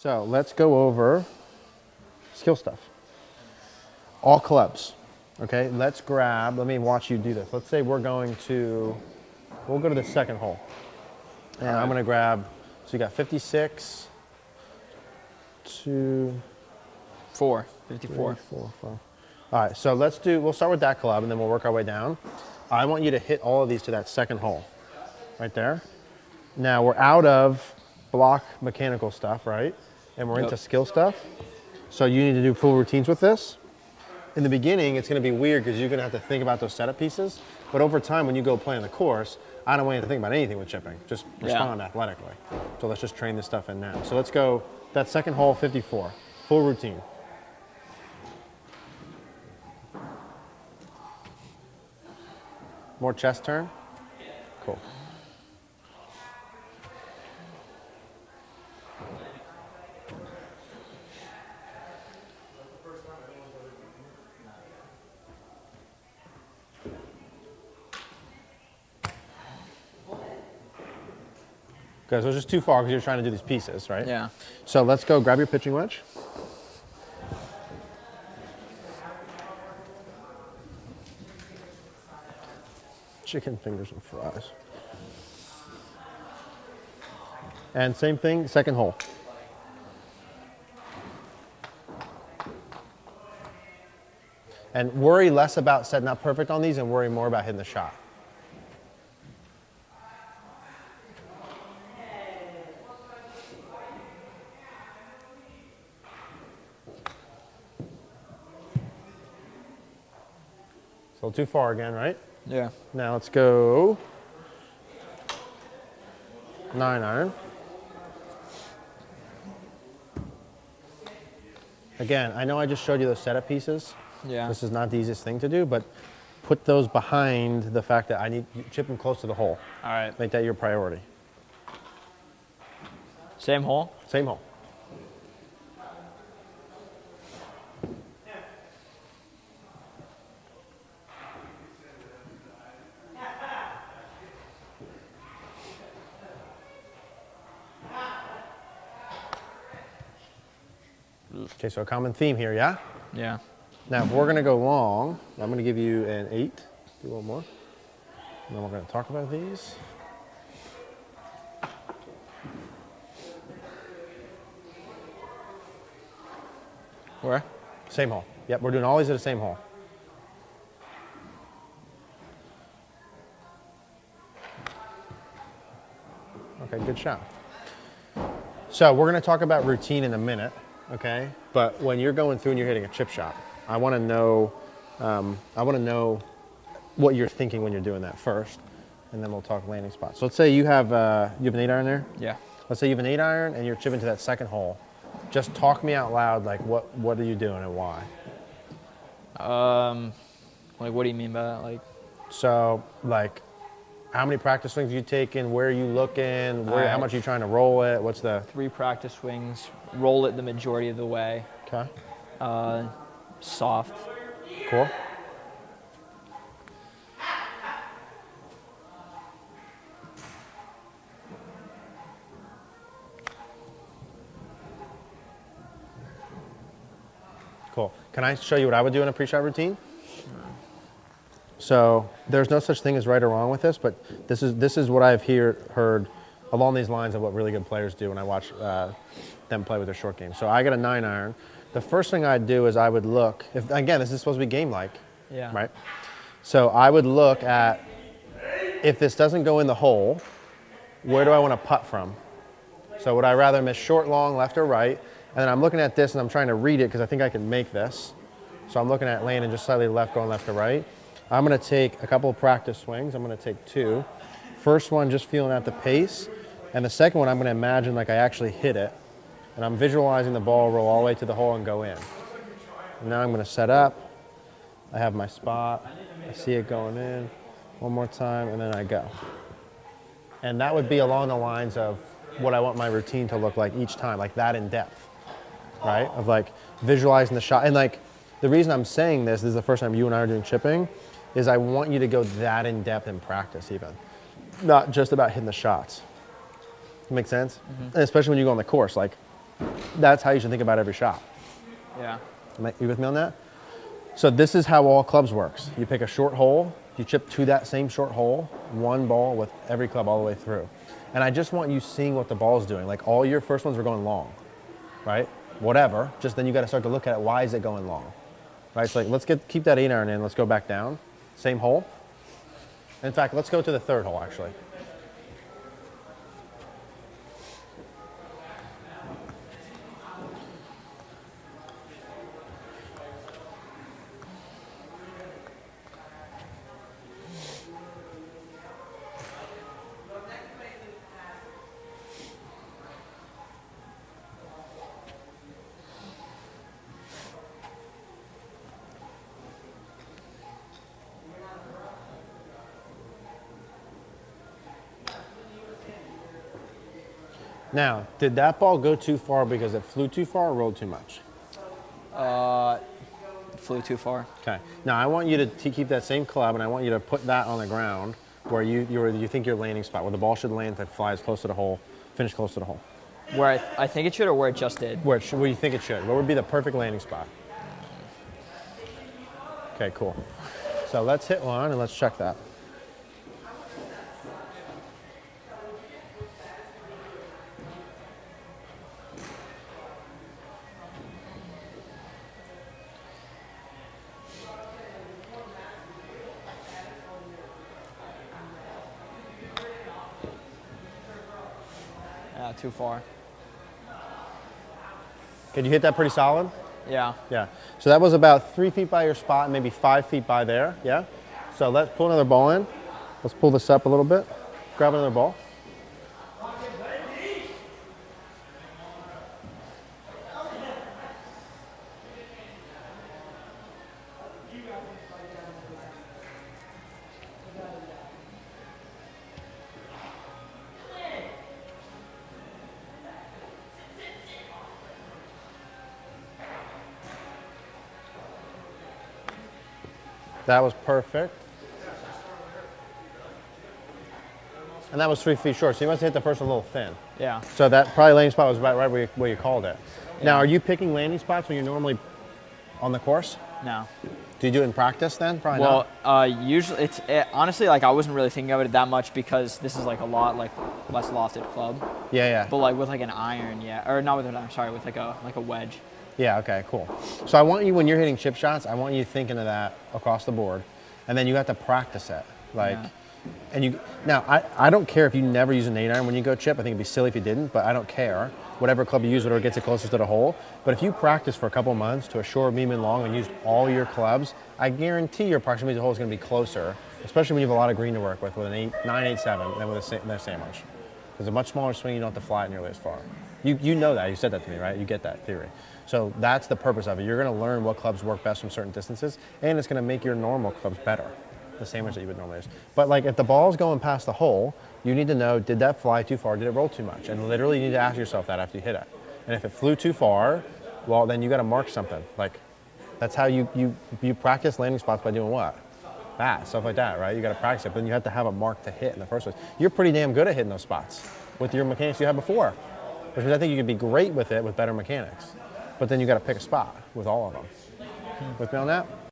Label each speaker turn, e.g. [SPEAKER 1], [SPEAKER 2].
[SPEAKER 1] So let's go over skill stuff. All clubs, okay? Let's grab, let me watch you do this. Let's say we'll go to the second hole. And I'm gonna grab, so you got 56, 2,
[SPEAKER 2] 4, 54.
[SPEAKER 1] 3, 4, 5. All right, so we'll start with that club and then we'll work our way down. I want you to hit all of these to that second hole, right there. Now we're out of block mechanical stuff, right? And we're into skill stuff. So you need to do full routines with this. In the beginning, it's gonna be weird because you're gonna have to think about those setup pieces. But over time, when you go play on the course, I don't want you to think about anything with chipping. Just respond athletically. So let's just train this stuff in now. So let's go, that second hole, 54, full routine. More chest turn? Cool. Okay, so it's just too far because you're trying to do these pieces, right?
[SPEAKER 2] Yeah.
[SPEAKER 1] So let's go grab your pitching wedge. Chicken fingers and fries. And same thing, second hole. And worry less about setting up perfect on these and worry more about hitting the shot. So too far again, right?
[SPEAKER 2] Yeah.
[SPEAKER 1] Now let's go 9-iron. Again, I know I just showed you those setup pieces.
[SPEAKER 2] Yeah.
[SPEAKER 1] This is not the easiest thing to do, but put those behind the fact that I need you chip them close to the hole.
[SPEAKER 2] All right.
[SPEAKER 1] Make that your priority.
[SPEAKER 2] Same hole?
[SPEAKER 1] Same hole. Okay, so a common theme here, yeah?
[SPEAKER 2] Yeah.
[SPEAKER 1] Now, if we're gonna go long, I'm gonna give you an 8. Do one more. And then we're gonna talk about these.
[SPEAKER 2] Where?
[SPEAKER 1] Same hole. Yep, we're doing all these at the same hole. Okay, good shot. So we're gonna talk about routine in a minute, okay? But when you're going through and you're hitting a chip shot, I wanna know what you're thinking when you're doing that first, and then we'll talk landing spots. So let's say you have an 8-iron there?
[SPEAKER 2] Yeah.
[SPEAKER 1] Let's say you have an 8-iron and you're chipping to that second hole. Just talk me out loud, like what are you doing and why?
[SPEAKER 2] Like what do you mean by that? Like,
[SPEAKER 1] so like how many practice swings are you taking? Where are you looking? How much are you trying to roll it? What's the
[SPEAKER 2] 3 practice swings, roll it the majority of the way.
[SPEAKER 1] Okay.
[SPEAKER 2] Soft.
[SPEAKER 1] Cool. Cool. Can I show you what I would do in a pre-shot routine? Sure. So there's no such thing as right or wrong with this, but this is what I've heard along these lines of what really good players do when I watch them play with their short game. So I got a 9-iron. The first thing I'd do is I would look, again, this is supposed to be game-like, right? So I would look at, if this doesn't go in the hole, where do I want to putt from? So would I rather miss short, long, left, or right? And then I'm looking at this and I'm trying to read it because I think I can make this. So I'm looking at landing just slightly left, going left to right. I'm going to take a couple of practice swings. I'm going to take 2. First one, just feeling out the pace. And the second one, I'm going to imagine like I actually hit it. And I'm visualizing the ball roll all the way to the hole and go in. And now I'm going to set up. I have my spot. I see it going in. One more time, and then I go. And that would be along the lines of what I want my routine to look like each time, like that in depth, right? Of like visualizing the shot. And like the reason I'm saying this is the first time you and I are doing chipping, is I want you to go that in depth in practice even. Not just about hitting the shots. Make sense? Mm-hmm. And especially when you go on the course, like That's how you should think about every shot.
[SPEAKER 2] Yeah.
[SPEAKER 1] You with me on that? So this is how all clubs works. You pick a short hole, you chip to that same short hole, one ball with every club all the way through. And I just want you seeing what the ball's doing. Like all your first ones are going long, right? Whatever, just then you gotta start to look at it, why is it going long? Right, so like, let's keep that 8-iron in, let's go back down. Same hole. In fact, let's go to the third hole actually. Now, did that ball go too far because it flew too far or rolled too much?
[SPEAKER 2] Flew too far.
[SPEAKER 1] Okay. Now I want you to keep that same club, and I want you to put that on the ground where you think your landing spot, where the ball should land to fly as close to the hole, finish close to the hole.
[SPEAKER 2] Where I think it should, or where it just did?
[SPEAKER 1] Where you think it should. What would be the perfect landing spot? Okay, cool. So let's hit one and let's check that.
[SPEAKER 2] Too far.
[SPEAKER 1] Could you hit that pretty solid?
[SPEAKER 2] Yeah.
[SPEAKER 1] Yeah. So that was about 3 feet by your spot, maybe 5 feet by there. Yeah. So let's pull another ball in. Let's pull this up a little bit. Grab another ball. That was perfect. And that was 3 feet short, so you must have hit the first one a little thin.
[SPEAKER 2] Yeah.
[SPEAKER 1] So that probably landing spot was right where you called it.
[SPEAKER 2] Yeah.
[SPEAKER 1] Now, are you picking landing spots when you're normally on the course?
[SPEAKER 2] No.
[SPEAKER 1] Do you do it in practice then? Probably
[SPEAKER 2] Well,
[SPEAKER 1] not.
[SPEAKER 2] usually honestly, like I wasn't really thinking of it that much because this is like a lot like less lofted club.
[SPEAKER 1] Yeah.
[SPEAKER 2] But like with like an iron, yeah, or not with an iron. Sorry, with like a wedge.
[SPEAKER 1] Yeah, okay, cool. So I want you, when you're hitting chip shots, I want you thinking of that across the board. And then you have to practice it. Like,
[SPEAKER 2] Yeah.
[SPEAKER 1] and now I don't care if you never use an 8-iron when you go chip. I think it'd be silly if you didn't, but I don't care. Whatever club you use, whatever gets it closest to the hole. But if you practice for a couple months to a short, medium, and long and used all your clubs, I guarantee your proximity to the hole is going to be closer, especially when you have a lot of green to work with an 9-8-7 than with a sandwich. Because a much smaller swing, you don't have to fly it nearly as far. You know that. You said that to me, right? You get that theory. So that's the purpose of it. You're going to learn what clubs work best from certain distances, and it's going to make your normal clubs better, the sandwich that you would normally use. But like if the ball's going past the hole, you need to know, did that fly too far? Did it roll too much? And literally you need to ask yourself that after you hit it. And if it flew too far, well, then you got to mark something. Like that's how you practice landing spots by doing what? That, stuff like that, right? You got to practice it, but then you have to have a mark to hit in the first place. You're pretty damn good at hitting those spots with your mechanics you had before, which means I think you could be great with it with better mechanics. But then you got to pick a spot with all of them. With me on that?